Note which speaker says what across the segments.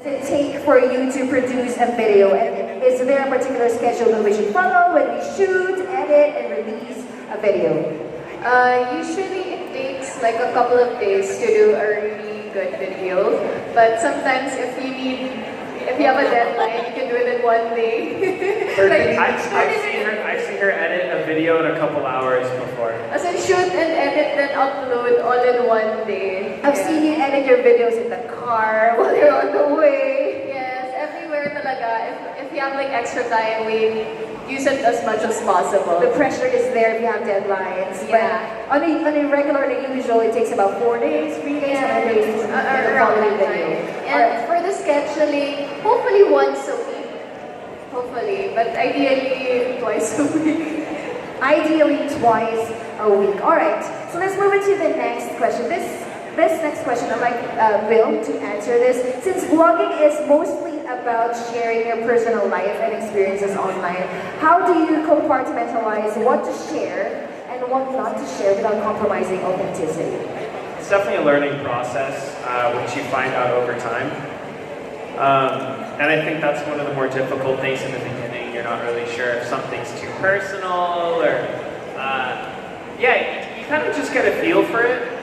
Speaker 1: it take for you to produce a video? And is there a particular schedule that we should follow when we shoot, edit, and release a video?
Speaker 2: Usually it takes like a couple of days to do a really good video. But sometimes if you have a deadline, you can do it in one day.
Speaker 3: I've seen her edit a video in a couple hours before.
Speaker 2: As in shoot and edit then upload all in one day.
Speaker 1: I've seen you edit your videos in the car while you're on the way.
Speaker 2: Yes, everywhere talaga. If you have like extra time, we use it as much as possible.
Speaker 1: The pressure is there if you have deadlines.
Speaker 2: Yeah.
Speaker 1: But on a regular and usual, it takes about 4 days, 3 days, 7 days to
Speaker 2: around
Speaker 1: follow the
Speaker 2: that
Speaker 1: video.
Speaker 2: time. And for the scheduling, hopefully once a week. Hopefully, but ideally twice a week.
Speaker 1: Ideally twice a week. All right, so let's move into the next question. This next question, I'd like Bill to answer this. Since vlogging is mostly about sharing your personal life and experiences online, how do you compartmentalize what to share and what not to share without compromising authenticity?
Speaker 3: It's definitely a learning process, which you find out over time. And I think that's one of the more difficult things in the beginning. You're not really sure if something's too personal or, yeah, you kind of just get a feel for it.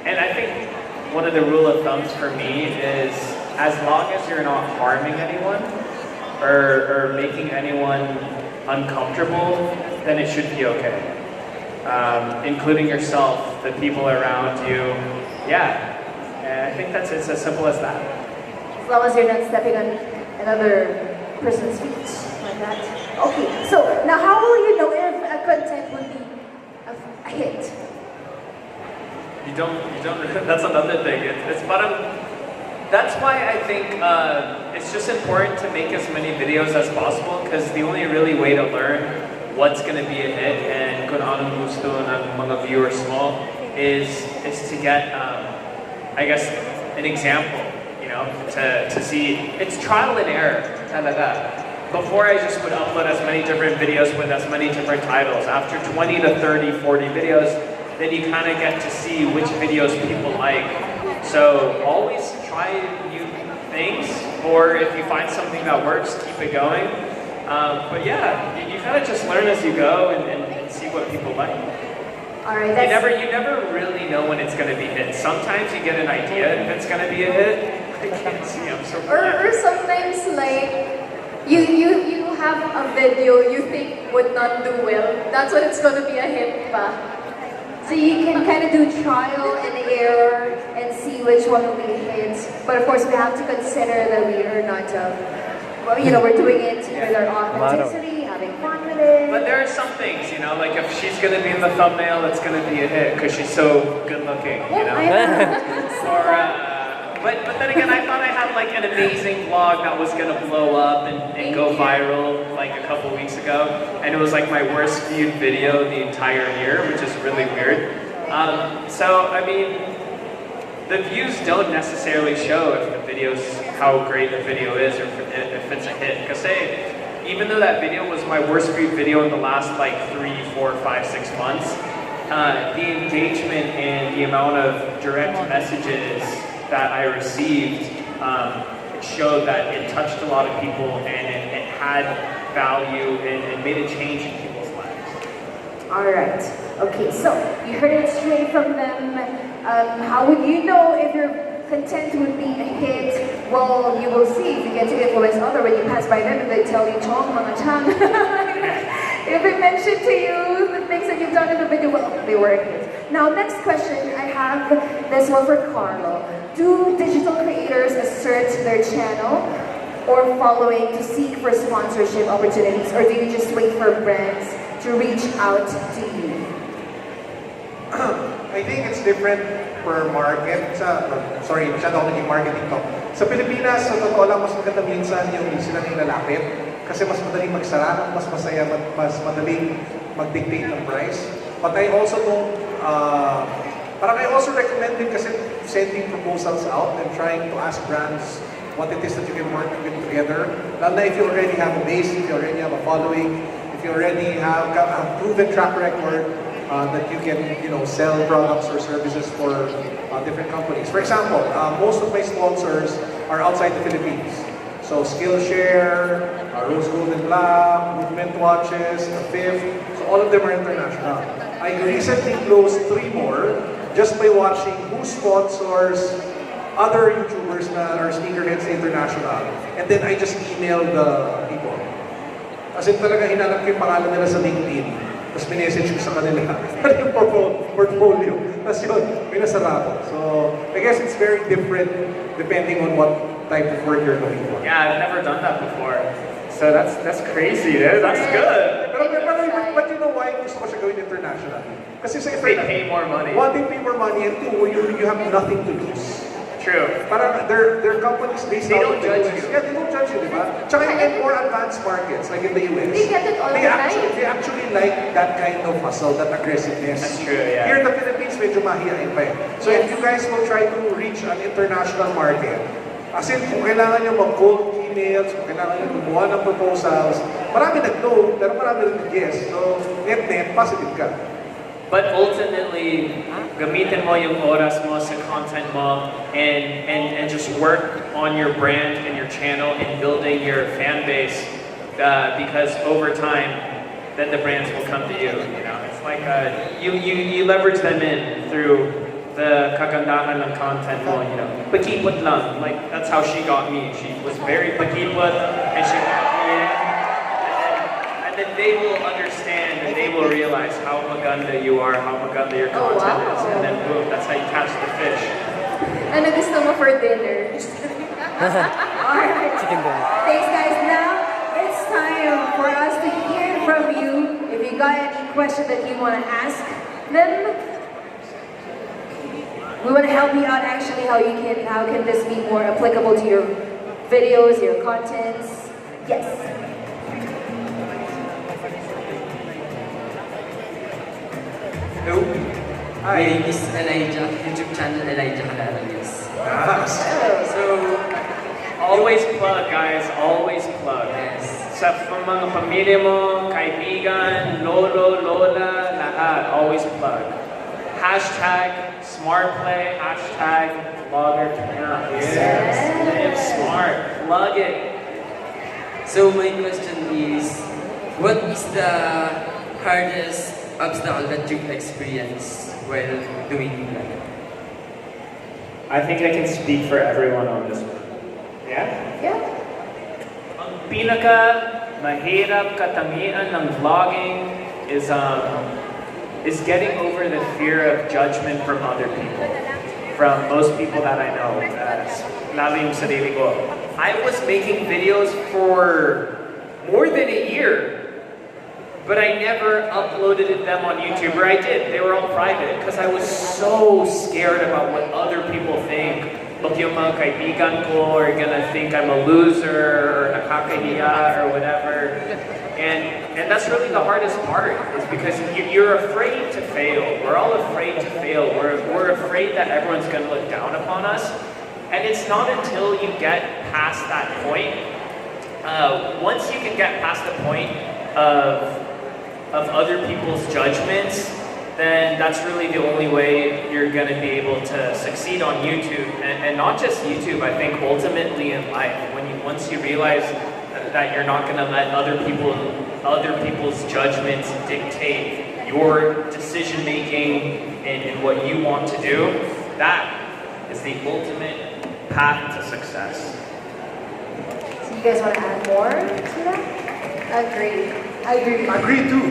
Speaker 3: And I think one of the rule of thumbs for me is as long as you're not harming anyone or making anyone uncomfortable, then it should be okay. Including yourself, the people around you. Yeah, I think it's as simple as that.
Speaker 1: As long as you're not stepping on another person's feet like that. Okay, so now how will you know if a content would be a hit?
Speaker 3: You don't, that's another thing. That's why I think it's just important to make as many videos as possible, because the only really way to learn what's going to be a hit and kung anong gusto ng mga viewers mo is to get, I guess, an example, you know, to see. It's trial and error, talaga. Before I just would upload as many different videos with as many different titles. After 20 to 30, 40 videos, then you kind of get to see which videos people like. So always try new things, or if you find something that works, keep it going. But yeah, you kind of just learn as you go and see what people like.
Speaker 1: All right,
Speaker 3: you never really know when it's going to be hit. Sometimes you get an idea if it's going to be a hit. I can't see, I'm so
Speaker 2: or sometimes like you have a video you think would not do well. That's when it's going to be a hit pa.
Speaker 1: So you can kind of do trial and error and see which one will be a hit. But of course, we have to consider that we are not, well, you know, we're doing it with our authenticity, having fun with it.
Speaker 3: But there are some things, you know, like if she's going to be in the thumbnail, it's going to be a hit because she's so good looking, you know. But then again, I thought I had like an amazing vlog that was going to blow up and go viral like a couple weeks ago. And it was like my worst viewed video the entire year, which is really weird. So, I mean, the views don't necessarily show if the video's, how great the video is or if it's a hit. Because say, even though that video was my worst viewed video in the last like 3, 4, 5, 6 months, the engagement and the amount of direct messages that I received, it showed that it touched a lot of people and it had value and made a change in people's lives.
Speaker 1: All right. Okay, so you heard it straight from them. How would you know if your content would be a hit? Well, you will see if you get to influence others when you pass by them and they tell you, Chong, mga chang. If they mention to you the things that you've done in the video, well, they were a hit. Now, next question, I have this one for Carlo. Do digital creators assert their channel or following to seek for sponsorship opportunities, or do you just wait for brands to reach out to you?
Speaker 4: I think it's different per market. Sorry, masyado ako naging marketing to. Sa Pilipinas, sa totoo lang, mas maganda minsan yung sila nilalapit. Kasi mas madaling magsara, mas masaya, mas madaling mag-dictate ng price. But I also don't, parang I also recommend din kasi sending proposals out and trying to ask brands what it is that you can work with together. Lalo na if you already have a base, if you already have a following, if you already have a proven track record that you can, you know, sell products or services for different companies. For example, most of my sponsors are outside the Philippines. So Skillshare, Rose Gold and Black, Movement Watches, The Fifth, so all of them are international. I recently closed 3 more just by watching who sponsors other YouTubers na are sneakerheads international. And then I just emailed the people. As in talaga hinanap ko yung pangalan nila sa LinkedIn. Tapos minessage ko sa kanila. Ano yung portfolio? Tapos yun, minasara ko. So, I guess it's very different depending on what type of work you're looking for.
Speaker 3: Yeah, I've never done that before. So that's crazy, dude. That's good.
Speaker 4: But you know why gusto ko siya gawin international? Kasi sa
Speaker 3: They pay more money.
Speaker 4: One, they pay more money, and two, you have nothing to lose.
Speaker 3: True.
Speaker 4: Parang they're companies based
Speaker 3: They
Speaker 4: out
Speaker 3: don't
Speaker 4: of the
Speaker 3: judge
Speaker 4: US.
Speaker 3: you.
Speaker 4: Yeah, they don't judge you, di ba? Tsaka in more advanced markets, like in the US.
Speaker 2: They get it all the time.
Speaker 4: They actually like that kind of hustle, that aggressiveness.
Speaker 3: That's true, yeah.
Speaker 4: Here in the Philippines, medyo mahihain pa eh. So if you guys will try to reach an international market, as in, kung kailangan nyo mag-cold emails, kung kailangan nyo gumawa ng proposals, marami nag-no, pero marami rin nag-yes. So, net-net, positive ka.
Speaker 3: But ultimately, gamitin mo yung oras mo sa content mo and just work on your brand and your channel and building your fan base because over time, then the brands will come to you. You know, it's like you leverage them in through the kagandahan ng content mo. You know, pakipot lang. Like that's how she got me. She was very pakipot and she got me in. And then they will understand and they will realize how maganda you are, how maganda your
Speaker 2: Oh,
Speaker 3: content
Speaker 2: wow.
Speaker 3: is, and then boom, that's how you catch the fish.
Speaker 2: Ano gusto mo for dinner?
Speaker 1: Alright. Thanks guys. Now it's time for us to hear from you. If you got any question that you want to ask them, we want to help you out actually how can this be more applicable to your videos, your contents. Yes.
Speaker 5: Hello. My name is Elijah, YouTube channel Elijah Canales. So,
Speaker 3: Always plug, guys. Always plug.
Speaker 5: yes.
Speaker 3: Sa mga pamilya mo, kaibigan, lolo, lola, lahat. Always plug. Hashtag SmartPlay, hashtag vlogger turn.
Speaker 4: Yes.
Speaker 3: Live smart. Plug it.
Speaker 5: So my question is, what is the hardest obstacle that you've experienced while doing that?
Speaker 3: I think I can speak for everyone on this one. Yeah?
Speaker 2: Yeah.
Speaker 3: Ang pinaka mahirap katangian ng vlogging is getting over the fear of judgment from other people. From most people that I know, lalo yung sarili ko. I was making videos for more than a year, but I never uploaded them on YouTube, or I did. They were all private because I was so scared about what other people think. Look, yung mga kaibigan ko are gonna think I'm a loser or nakakahiya or whatever. And that's really the hardest part, is because you're afraid to fail. We're all afraid to fail. We're afraid that everyone's gonna look down upon us. And it's not until you get past that point, once you can get past the point of other people's judgments, then that's really the only way you're going to be able to succeed on YouTube. And not just YouTube, I think ultimately in life, once you realize that you're not going to let other people's judgments dictate your decision making and what you want to do, that is the ultimate path to success.
Speaker 1: So you guys want to add more to that?
Speaker 2: Agree.
Speaker 4: Agree too.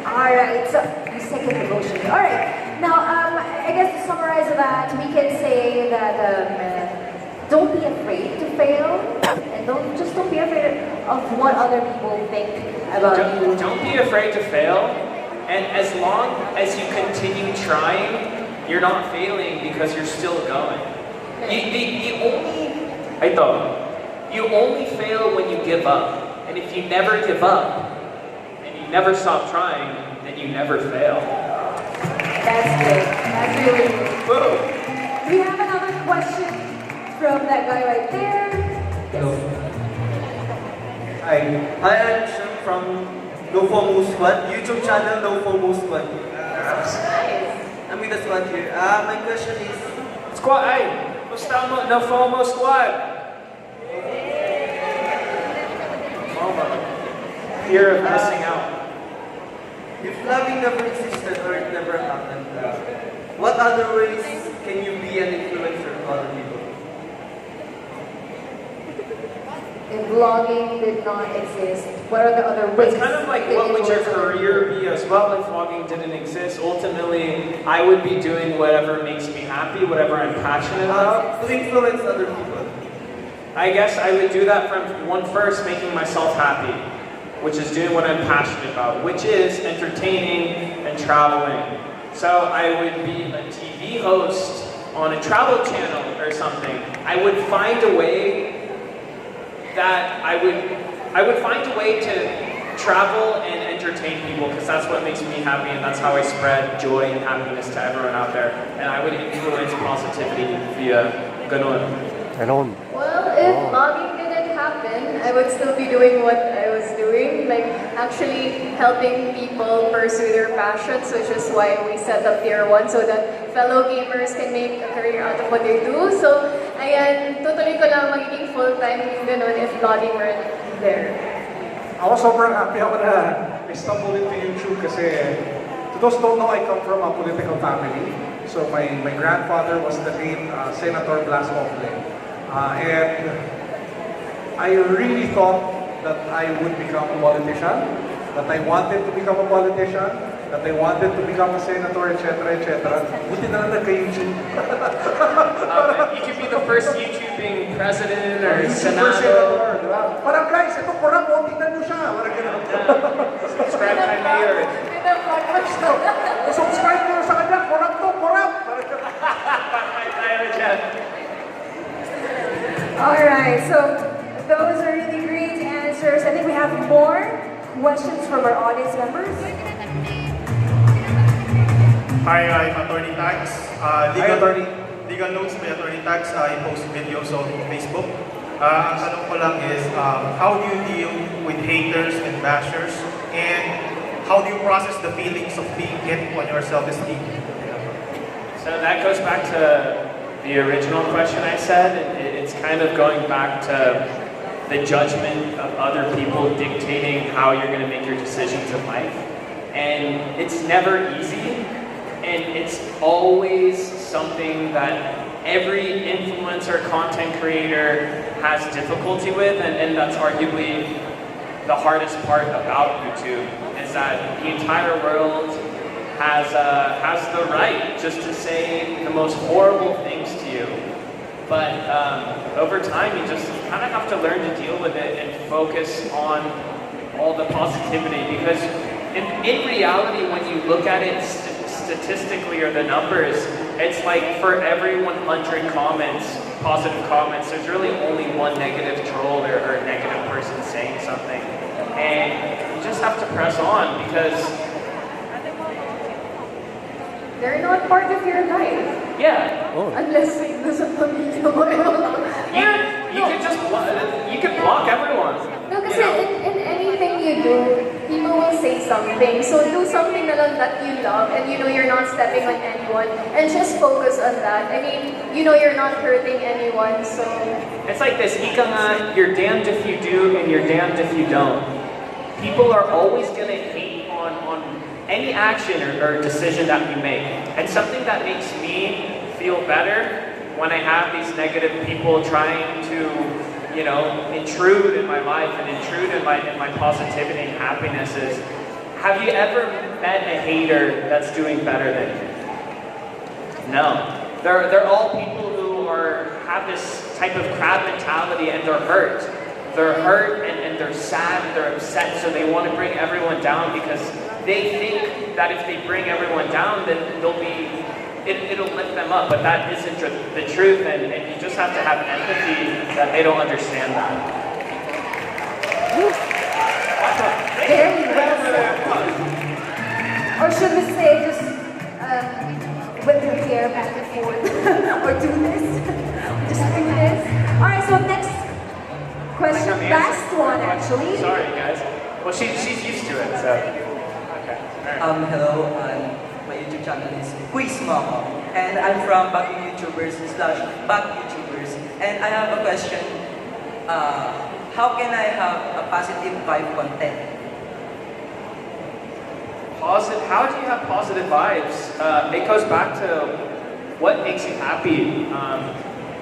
Speaker 1: Alright, so you second the motion. Alright, now I guess to summarize that, we can say that don't be afraid to fail, and don't be afraid of what other people think about you.
Speaker 3: Don't be afraid to fail, and as long as you continue trying, you're not failing because you're still going. You only fail when you give up, and if you never give up, never stop trying, and you never fail.
Speaker 1: That's good. That's really good.
Speaker 3: Whoa.
Speaker 1: We have another question from that guy right there.
Speaker 6: Hello. Hi, I'm Shem from No FOMO Squad, YouTube channel No FOMO Squad. I'm with the squad here. My question is,
Speaker 3: Squad, ay, gusto mo na FOMO squad. fear of missing out.
Speaker 6: If vlogging never existed or it never happened, what other ways can you be an influencer to other people?
Speaker 1: If vlogging did not exist, what are the other ways?
Speaker 3: It's kind of like,
Speaker 1: you
Speaker 3: what
Speaker 1: can
Speaker 3: would your
Speaker 1: influence other
Speaker 3: career be as well if vlogging didn't exist? Ultimately, I would be doing whatever makes me happy, whatever I'm passionate about.
Speaker 6: To influence other people.
Speaker 3: I guess I would do that from first, making myself happy, which is doing what I'm passionate about, which is entertaining and traveling. So I would be a TV host on a travel channel or something. I would find a way that I would find a way to travel and entertain people, because that's what makes me happy, and that's how I spread joy and happiness to everyone out there. And I would influence positivity via ganun.
Speaker 2: Well, if vlogging didn't happen, I would still be doing what I was doing, like actually helping people pursue their passions, which is why we set up Tier 1 so that fellow gamers can make a career out of what they do. So, ayan, tutuloy ko lang magiging full-time yung ganun if vlogging weren't there.
Speaker 4: Ako sobrang happy ako na I stumbled into YouTube kasi to those who don't know, I come from a political family. So my grandfather was the late Senator Blas Ople. And I really thought that I would become a politician, that I wanted to become a politician, that I wanted to become a senator, etc., etc. Buti na lang nagka-YouTube.
Speaker 3: You could be the first YouTubing president or
Speaker 4: Super
Speaker 3: senator.
Speaker 4: senator, di ba? Parang guys, ito corrupt, o, tingnan nyo siya. Parang gano'n.
Speaker 3: Subscribe kay Mayor.
Speaker 4: Subscribe nyo sa kanya, corrupt to, corrupt.
Speaker 1: Alright, so those are really great answers. I think we have more questions from our audience members.
Speaker 7: Hi, I'm Attorney Tags.
Speaker 4: Attorney.
Speaker 7: Legal Notes by Attorney Tags. I post videos on Facebook. Ang tanong ko lang is, how do you deal with haters and bashers? And how do you process the feelings of being hit on your self-esteem?
Speaker 3: So that goes back to the original question I said. It's kind of going back to the judgment of other people dictating how you're going to make your decisions in life. And it's never easy, and it's always something that every influencer, content creator has difficulty with, and that's arguably the hardest part about YouTube, is that the entire world has the right just to say the most horrible things to you. But over time, you just kind of have to learn to deal with it and focus on all the positivity, because in reality, when you look at it statistically, or the numbers, it's like for every 100 comments, positive comments, there's really only one negative troll or negative person saying something. And you just have to press on, because
Speaker 2: They're not part of your life.
Speaker 3: yeah,
Speaker 2: Unless nasa pamilya mo.
Speaker 3: you can just you can block everyone.
Speaker 2: No, kasi
Speaker 3: you know?
Speaker 2: in anything you do, people will say something. So do something na lang that you love, and you know you're not stepping on anyone, and just focus on that. I mean, you know you're not hurting anyone, so...
Speaker 3: It's like this, ika nga, you're damned if you do and you're damned if you don't. People are always going to hate on any action or decision that we make. And something that makes me feel better when I have these negative people trying to, you know, intrude in my life and intrude in my positivity and happiness is, have you ever met a hater that's doing better than you? No. They're all people who have this type of crab mentality, and they're hurt. They're hurt and they're sad and they're upset, so they want to bring everyone down, because they think that if they bring everyone down, then it'll lift them up. But that isn't the truth, and you just have to have empathy that they don't understand that.
Speaker 1: Very well said. Or should we say just whip your hair back and forth, or do this, just do this. All right, so next question, last one actually.
Speaker 3: Sorry, guys. Well, she's used to it, so. Okay. All right.
Speaker 8: Hello, my YouTube channel is Quiz Mama, and I'm from Baguio YouTubers / Back YouTubers, and I have a question. How can I have a positive vibe content
Speaker 3: positive. How do you have positive vibes? It goes back to what makes you happy.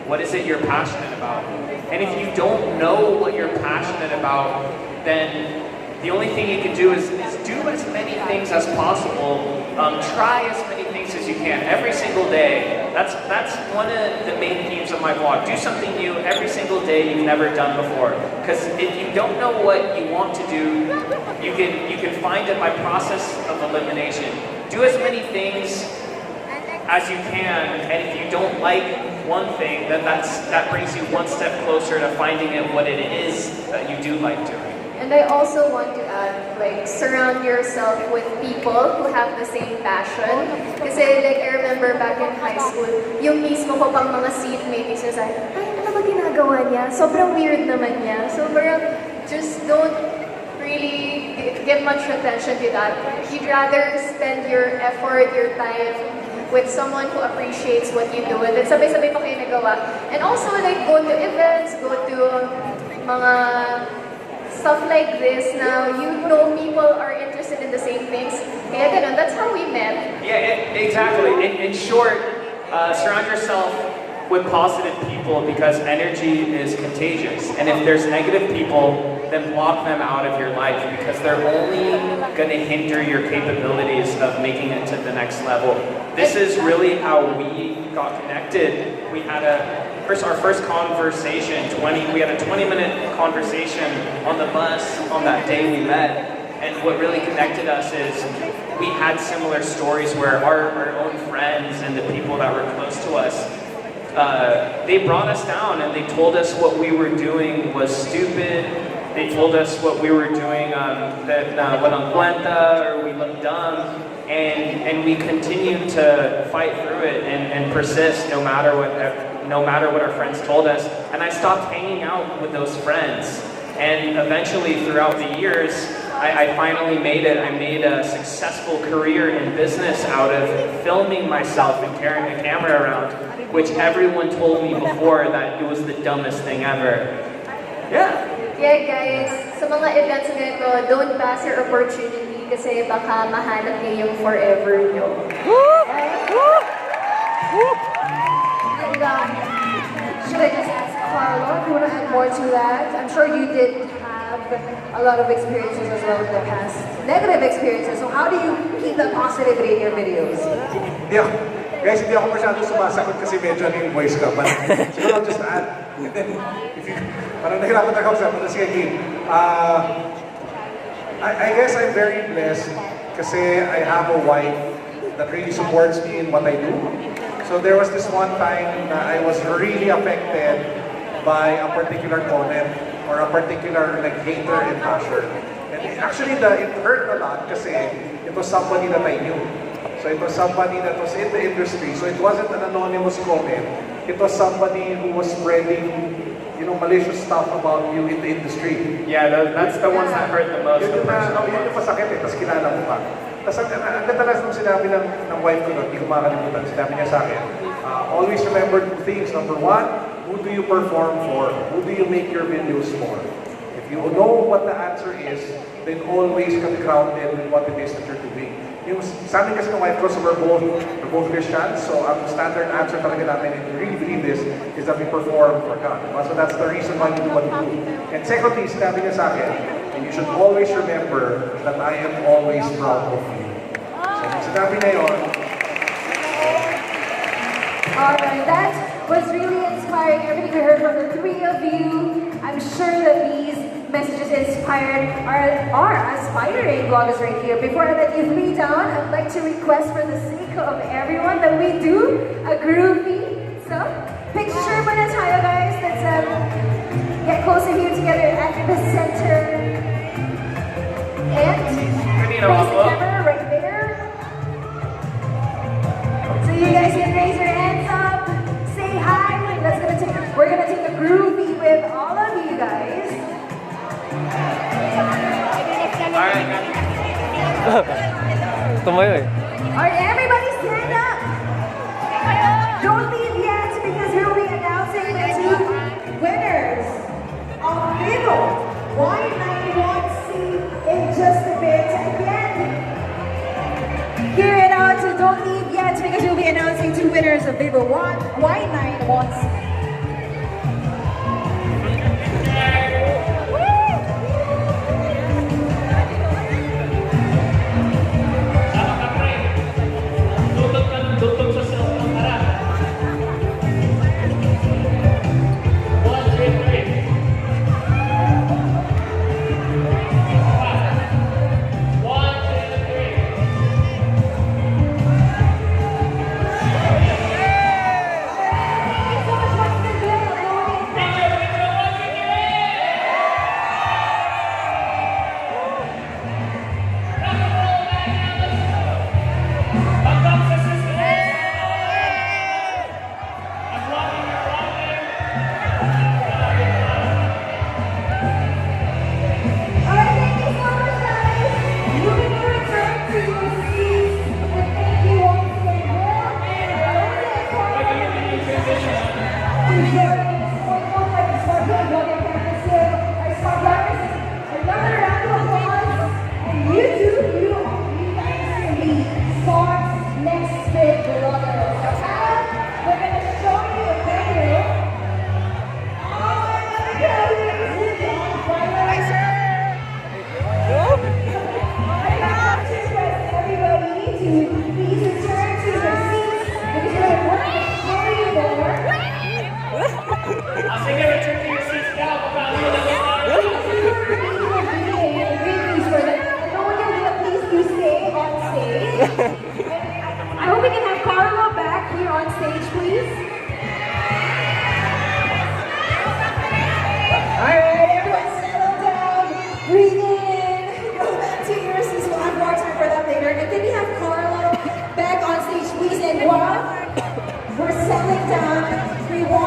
Speaker 3: What is it you're passionate about? And if you don't know what you're passionate about, then the only thing you can do is do as many things as possible. Try as many things as you can every single day. That's one of the main themes of my vlog. Do something new every single day you've never done before. Because if you don't know what you want to do, you can find it by process of elimination. Do as many things as you can, and if you don't like one thing, then that brings you one step closer to finding out what it is that you do like doing.
Speaker 2: And I also want to add, like, surround yourself with people who have the same passion. Kasi, like, I remember back in high school, yung mismo ko pang mga seatmates na sabi, ay, ano ba ginagawa niya? Sobrang weird naman niya. So, parang, just don't really give much attention to that. You'd rather spend your effort, your time with someone who appreciates what you do. And then sabay-sabay pa kayo nagawa. And also, like, go to events, go to mga stuff like this. Now, you know people are interested in the same things. Kaya ganun, that's how we met.
Speaker 3: Yeah, exactly. In short, surround yourself with positive people because energy is contagious. And if there's negative people, then block them out of your life because they're only going to hinder your capabilities of making it to the next level. This is really how we got connected. We had our first conversation, we had a 20-minute conversation on the bus on that day we met. And what really connected us is we had similar stories where our own friends and the people that were close to us, they brought us down and they told us what we were doing was stupid. They told us what we were doing that walang cuenta or we looked dumb. And we continued to fight through it and persist no matter what our friends told us. And I stopped hanging out with those friends. And eventually, throughout the years, I finally made it. I made a successful career in business out of filming myself and carrying a camera around, which everyone told me before that it was the dumbest thing ever. Yeah.
Speaker 2: Yeah, guys, sa mga events na ito, don't pass your opportunity kasi baka mahanap niyo yung forever nyo.
Speaker 1: And should I just ask Carlo, do you want to add more to that? I'm sure you did have a lot of experiences as well in the past, negative experiences. So how do you keep that positivity in your videos?
Speaker 4: Yeah. Guys, hindi ako masyado sumasagot kasi medyo ano yung voice ko. But siguro I'll just add. Parang nahirapan na ako sa mga sige. I guess I'm very blessed kasi I have a wife that really supports me in what I do. So there was this one time na I was really affected by a particular comment or a particular like hater and basher. And actually, it hurt a lot kasi it was somebody that I knew. So it was somebody that was in the industry. So it wasn't an anonymous comment. It was somebody who was spreading, malicious stuff about you in the industry.
Speaker 3: Yeah, that's the ones that hurt the most.
Speaker 4: Yun yung masakit eh, tapos kilala mo pa. Tapos ang gatalas nung sinabi ng wife ko nun, hindi ko makalimutan, sinabi niya sa akin, always remember two things. Number one, who do you perform for? Who do you make your videos for? If you know what the answer is, then always be grounded in what it is that you're doing. Yung sa amin kasi ng wife ko, so we're both Christians, so ang standard answer talaga namin, and we really believe this, is that we perform for God. So that's the reason why we do what we do. And secondly, sinabi niya sa akin, and you should always remember that I am always proud of you. So nung sinabi niya yun,
Speaker 1: Alright, that was really inspiring. Everything we heard from the three of you. I'm sure that these messages inspired are aspiring vloggers right here. Before I let you three down, I'd like to request for the sake of everyone that we do a groovy. So, picture muna tayo guys. Let's get closer here together at the center. And face the camera right there. So you guys can raise your hands up, say hi. We're gonna take a groovy with all of you guys.
Speaker 3: Alright.
Speaker 1: Alright, everybody stand up. Don't leave yet because we'll be announcing the two winners of Vivo Y91C in just a bit. Again, two winners of Viva Wine Night once. I hope we can have Carlo back here on stage, please. Alright, everyone settle down, breathe in, take your seats, we'll have more time for that later. And can we have Carlo back on stage, please? And while we're settling down, we want